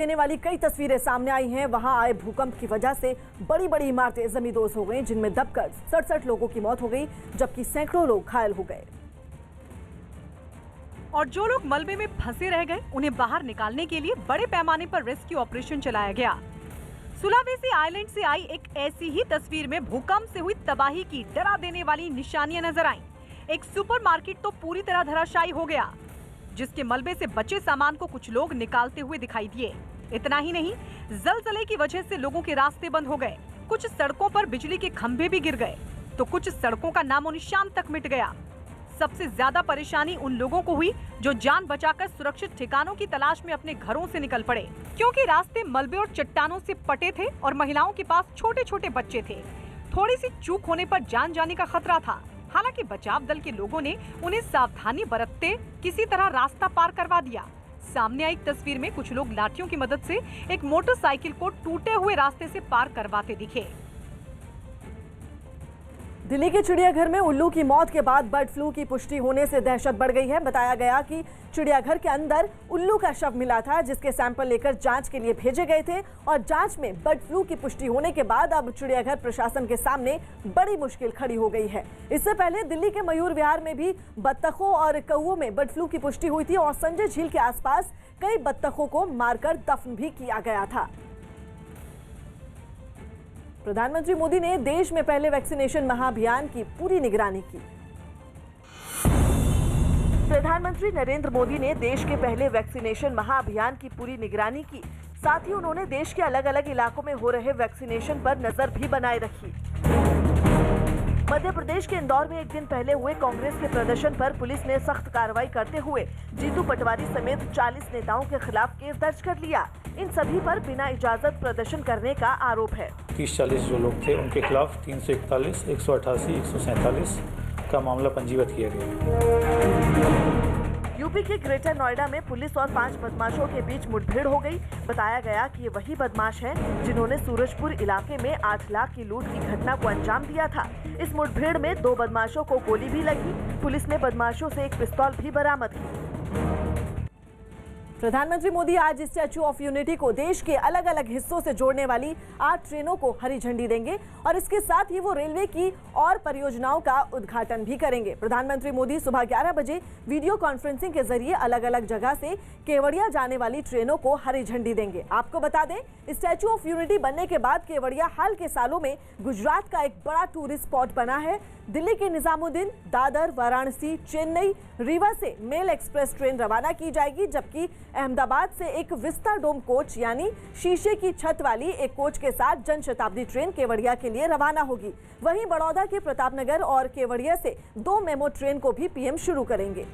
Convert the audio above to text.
देने वाली कई तस्वीरें सामने आई हैं। वहां आए भूकंप की वजह से बड़ी बड़ी इमारतें जमींदोज हो गईं, जिनमें दबकर 67 लोगों की मौत हो गई, जबकि सैकड़ों लोग घायल हो गए। और जो लोग मलबे में फंसे रह गए, उन्हें बाहर निकालने के लिए बड़े पैमाने पर रेस्क्यू ऑपरेशन चलाया गया। सुलावेसी आइलैंड से आई एक ऐसी ही तस्वीर में भूकंप से हुई तबाही की डरा देने वाली निशानियां नजर आईं। एक सुपरमार्केट तो पूरी तरह धराशायी हो गया, जिसके मलबे से बचे सामान को कुछ लोग निकालते हुए दिखाई दिए। इतना ही नहीं, जलजले की वजह से लोगों के रास्ते बंद हो गए। कुछ सड़कों पर बिजली के खंभे भी गिर गए, तो कुछ सड़कों का नामो निशान तक मिट गया। सबसे ज्यादा परेशानी उन लोगों को हुई जो जान बचाकर सुरक्षित ठिकानों की तलाश में अपने घरों से निकल पड़े, क्योंकि रास्ते मलबे और चट्टानों से पटे थे और महिलाओं के पास छोटे छोटे बच्चे थे। थोड़ी सी चूक होने पर जान जाने का खतरा था। हालांकि बचाव दल के लोगों ने उन्हें सावधानी बरतते किसी तरह रास्ता पार करवा दिया। सामने आई तस्वीर में कुछ लोग लाठियों की मदद से एक मोटरसाइकिल को टूटे हुए रास्ते से पार करवाते दिखे। दिल्ली के चिड़ियाघर में उल्लू की मौत के बाद बर्ड फ्लू की पुष्टि होने से दहशत बढ़ गई है। बताया गया कि चिड़ियाघर के अंदर उल्लू का शव मिला था, जिसके सैंपल लेकर जांच के लिए भेजे गए थे और जांच में बर्ड फ्लू की पुष्टि होने के बाद अब चिड़ियाघर प्रशासन के सामने बड़ी मुश्किल खड़ी हो गई है। इससे पहले दिल्ली के मयूर विहार में भी बत्तखों और कौओं में बर्ड फ्लू की पुष्टि हुई थी और संजय झील के आसपास कई बत्तखों को मारकर दफन भी किया गया था। प्रधानमंत्री मोदी ने देश में पहले वैक्सीनेशन महाअभियान की पूरी निगरानी की। प्रधानमंत्री नरेंद्र मोदी ने देश के पहले वैक्सीनेशन महाअभियान की पूरी निगरानी की। साथ ही उन्होंने देश के अलग अलग इलाकों में हो रहे वैक्सीनेशन पर नजर भी बनाए रखी। मध्य प्रदेश के इंदौर में एक दिन पहले हुए कांग्रेस के प्रदर्शन पर पुलिस ने सख्त कार्रवाई करते हुए जीतू पटवारी समेत 40 नेताओं के खिलाफ केस दर्ज कर लिया। इन सभी पर बिना इजाजत प्रदर्शन करने का आरोप है। 30-40 जो लोग थे उनके खिलाफ 341, 188, 147 का मामला पंजीबद्ध किया गया। यूपी के ग्रेटर नोएडा में पुलिस और 5 बदमाशों के बीच मुठभेड़ हो गई। बताया गया कि ये वही बदमाश हैं जिन्होंने सूरजपुर इलाके में 8 लाख की लूट की घटना को अंजाम दिया था। इस मुठभेड़ में 2 बदमाशों को गोली भी लगी। पुलिस ने बदमाशों से एक पिस्तौल भी बरामद की। प्रधानमंत्री मोदी आज स्टैच्यू ऑफ यूनिटी को देश के अलग अलग हिस्सों से जोड़ने वाली 8 ट्रेनों को हरी झंडी देंगे और इसके साथ ही वो रेलवे की और परियोजनाओं का उद्घाटन भी करेंगे। प्रधानमंत्री मोदी सुबह 11 बजे वीडियो कॉन्फ्रेंसिंग के जरिए अलग अलग जगह से केवड़िया जाने वाली ट्रेनों को हरी झंडी देंगे। आपको बता दें, स्टैच्यू ऑफ यूनिटी बनने के बाद केवड़िया हाल के सालों में गुजरात का एक बड़ा टूरिस्ट स्पॉट बना है। दिल्ली के निजामुद्दीन, दादर, वाराणसी, चेन्नई, रीवा से मेल एक्सप्रेस ट्रेन रवाना की जाएगी, जबकि अहमदाबाद से एक विस्ता डोम कोच यानी शीशे की छत वाली एक कोच के साथ जनशताब्दी ट्रेन केवड़िया के लिए रवाना होगी। वहीं बड़ौदा के प्रतापनगर और केवड़िया से 2 मेमो ट्रेन को भी पीएम शुरू करेंगे।